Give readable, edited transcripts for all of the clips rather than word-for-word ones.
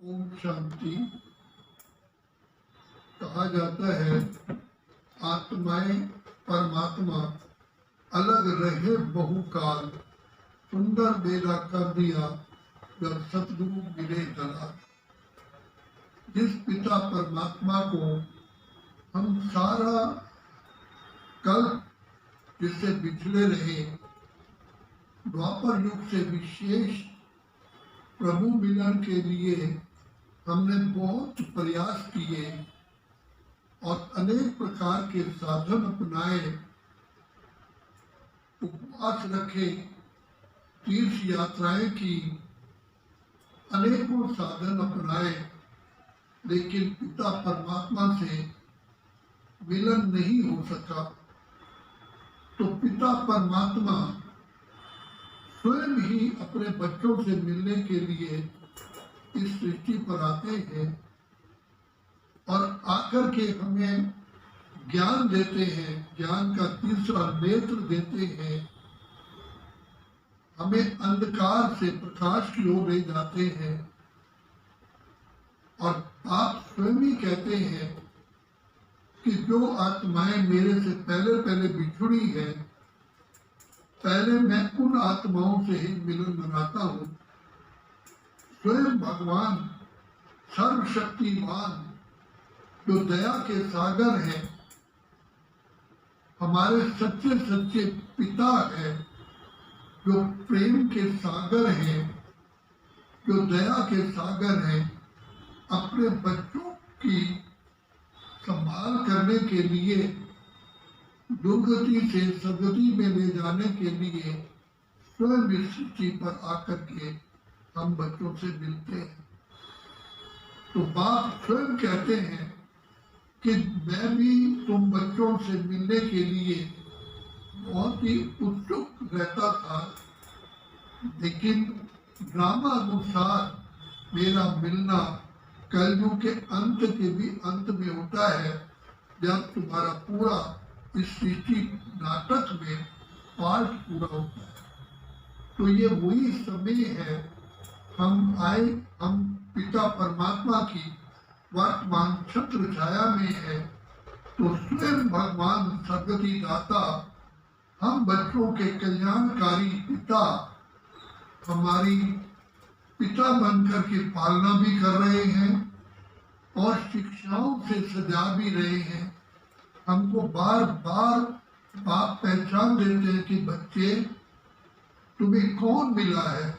ओम शांति। कहा जाता है आत्माएं परमात्मा अलग रहे बहुकाल, सुंदर बेला कर दिया जब सतगुरु मिले दलाल। जिस पिता परमात्मा को हम सारा कल जिससे बिछड़े रहे, द्वापर युग से विशेष प्रभु मिलन के लिए हमने बहुत प्रयास किए और अनेक प्रकार के साधन अपनाए, उपवास रखे, तीर्थ यात्राएं की, अनेकों साधन अपनाए, लेकिन पिता परमात्मा से मिलन नहीं हो सका। तो पिता परमात्मा स्वयं ही अपने बच्चों से मिलने के लिए इस सृष्टि पर आते हैं और आकर के हमें ज्ञान देते हैं, ज्ञान का तीसरा नेत्र देते हैं, हमें अंधकार से प्रकाश की ओर ले जाते हैं। और आप स्वयं ही कहते हैं कि जो आत्माएं मेरे से पहले बिछुड़ी है, पहले मैं उन आत्माओं से ही मिलन मनाता हूँ। स्वयं भगवान सर्वशक्तिमान जो दया के सागर है, हमारे सच्चे सच्चे पिता है, जो प्रेम के सागर है, जो दया के सागर है, अपने बच्चों की संभाल करने के लिए दुर्गति से सदगति में ले जाने के लिए स्वयं इस सृष्टि पर आकर के हम बच्चों से मिलते हैं। तो बाप स्वयं कहते हैं कि मैं भी तुम बच्चों से मिलने के लिए बहुत ही उत्सुक रहता था, लेकिन ड्रामानुसार मेरा मिलना कलयुग के अंत के भी अंत में होता है, जब तुम्हारा पूरा इस सृष्टि नाटक में पार्ट पूरा होता है। तो ये वही समय है, हम आए, हम पिता परमात्मा की वर्तमान छत्र छाया में है। तो स्वयं भगवान सदगति दाता, हम बच्चों के कल्याणकारी पिता, हमारी पिता बनकर के पालना भी कर रहे हैं और शिक्षाओं से सजा भी रहे हैं। हमको बार बार बाप पहचान देते हैं कि बच्चे तुम्हें कौन मिला है।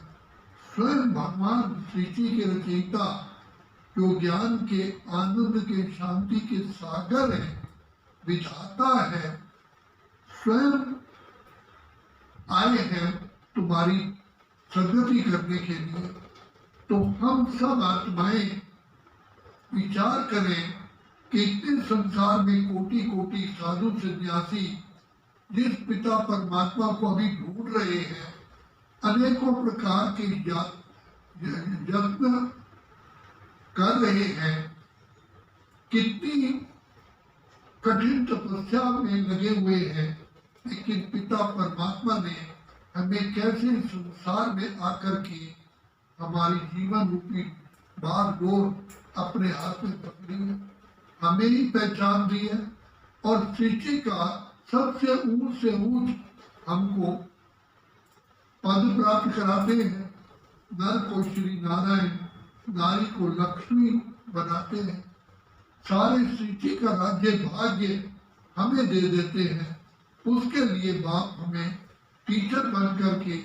स्वयं भगवान सृष्टि के रचयिता, जो ज्ञान के, आनंद के, शांति के सागर है, विधाता है, स्वयं आए हैं तुम्हारी सदगति करने के लिए। तो हम सब आत्माएं विचार करें कि इस संसार में कोटि कोटि साधु सन्यासी जिस पिता परमात्मा को अभी ढूंढ रहे हैं, अनेकों प्रकार के यत्न कर रहे हैं, कितनी कठिन तपस्या में लगे हुए हैं, लेकिन पिता परमात्मा ने हमें कैसे संसार में आकर के हमारी जीवन रूपी बागडोर अपने हाथ में पकड़ी है, हमें ही पहचान दी है और सृष्टि का सबसे ऊंच से ऊंच हमको पद प्राप्त कराते हैं। नर को श्री नारायण, नारी को लक्ष्मी बनाते हैं, सारे सृष्टि का राज्य भाग्य हमें दे देते हैं। उसके लिए बाप हमें टीचर बन करके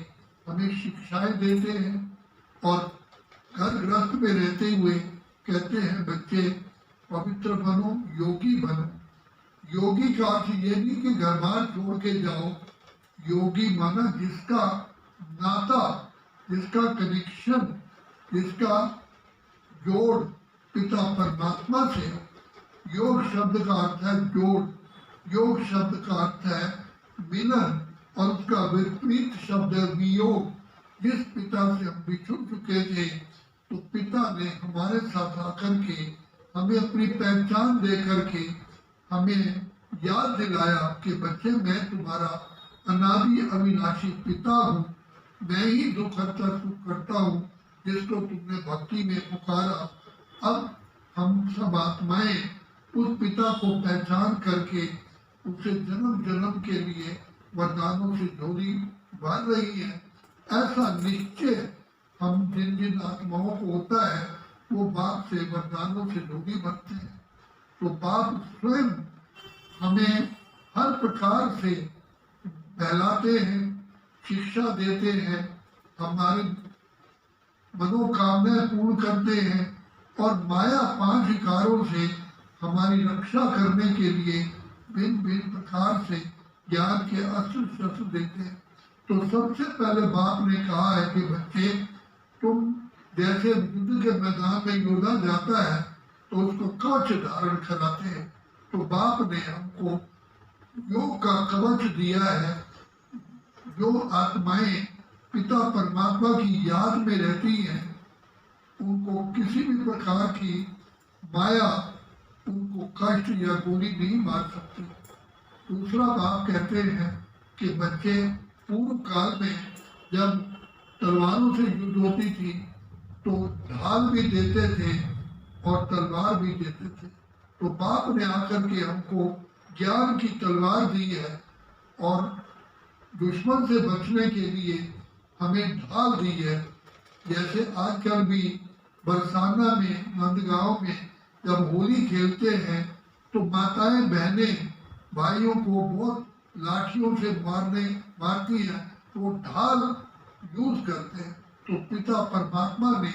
हमें शिक्षाएं देते हैं और घर गृहस्थ में रहते हुए कहते हैं बच्चे पवित्र बनो, योगी बनो। योगी का अर्थ ये नहीं कि घर बार छोड़ के जाओ। योगी माना जिसका नाता, जिसका कनेक्शन, जिसका जोड़ पिता परमात्मा से। योग शब्द का अर्थ है जोड़, योग शब्द का अर्थ है मिलन और उसका विपरीत शब्द है वियोग। जिस पिता से हम बिछुड़ चुके थे, तो पिता ने हमारे साथ आकर के हमें अपनी पहचान दे करके हमें याद दिलाया कि बच्चे मैं तुम्हारा अनादि अविनाशी पिता हूँ, मैं ही दुख हरता सुख करता हूँ। जिसको तुमने भक्ति में पुकारा। अब हम सब आत्माएं उस पिता को पहचान करके उसे जन्म जन्म के लिए वरदानों से झोली भर रही है। ऐसा निश्चय हम जिन जिन आत्माओं को होता है वो बाप से वरदानों से झोली भरते हैं। तो बाप स्वयं हमें हर प्रकार से बहलाते हैं, शिक्षा देते हैं, हमारी मनोकामनाएं पूर्ण करते हैं और माया 5 विकारों से हमारी रक्षा करने के लिए भिन्न भिन्न प्रकार से ज्ञान के अस्त्र शस्त्र देते हैं। तो सबसे पहले बाप ने कहा है कि बच्चे, तुम जैसे युद्ध के मैदान में योद्धा जाता है तो उसको कवच धारण कराते हैं। तो बाप ने हमको योग का कवच दिया है। जो आत्माएं पिता परमात्मा की याद में रहती हैं उनको किसी भी प्रकार की माया उनको कष्ट या गोली नहीं मार सकती। दूसरा बाप कहते हैं कि बच्चे, पूर्व काल में जब तलवारों से युद्ध होती थी तो ढाल भी देते थे और तलवार भी देते थे। तो बाप ने आकर के हमको ज्ञान की तलवार दी है और दुश्मन से बचने के लिए हमें ढाल दी है। जैसे आजकल भी बरसाना में, नंदगांव में जब होली खेलते हैं तो माताएं बहनें भाइयों को बहुत लाठियों से मारती हैं, तो वो ढाल यूज करते हैं। तो पिता परमात्मा ने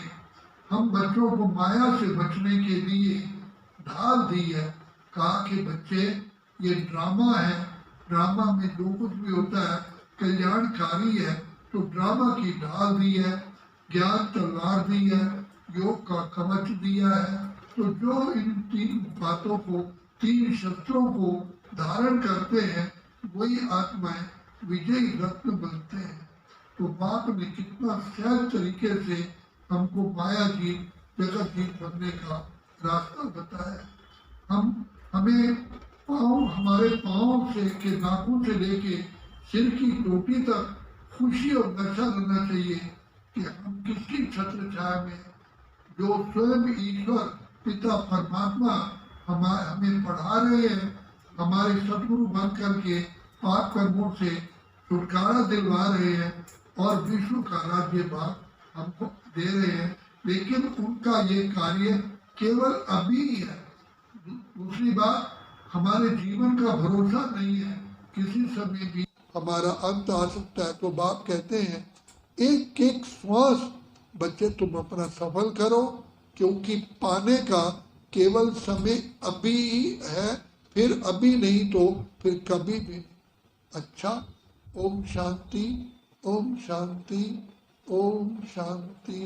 हम बच्चों को माया से बचने के लिए ढाल दी है। कहा कि बच्चे, ये ड्रामा है, ड्रामा में जो कुछ भी होता है कल्याणकारी है। तो ड्रामा की ढाल दी है, ज्ञान तलवार दी है, योग का कवच दिया है। तो जो इन 3 बातों को, 3 शस्त्रों को धारण करते हैं वही आत्माएं विजयी रत्न बनते हैं। तो बाप ने कितना सहज तरीके से हमको माया जीत, जगत जीत बनने का रास्ता बताया। हमें हमारे पाँव से के नाखून से लेके सिर की चोटी तक खुशी और नशा लेना चाहिए कि हम किसकी छत्र छाया में, जो स्वयं ईश्वर पिता परमात्मा हमें पढ़ा रहे हैं, हमारे सदगुरु बन करके पाप कर्मों से छुटकारा दिलवा रहे हैं और विश्व का राज्य भाग हमको दे रहे हैं। लेकिन उनका ये कार्य केवल अभी है। दूसरी बात, हमारे जीवन का भरोसा नहीं है, किसी समय भी हमारा अंत आ सकता है। तो बाप कहते हैं एक एक श्वास बच्चे तुम अपना सफल करो, क्योंकि पाने का केवल समय अभी है, फिर अभी नहीं तो फिर कभी भी नहीं। अच्छा, ओम शांति, ओम शांति, ओम शांति।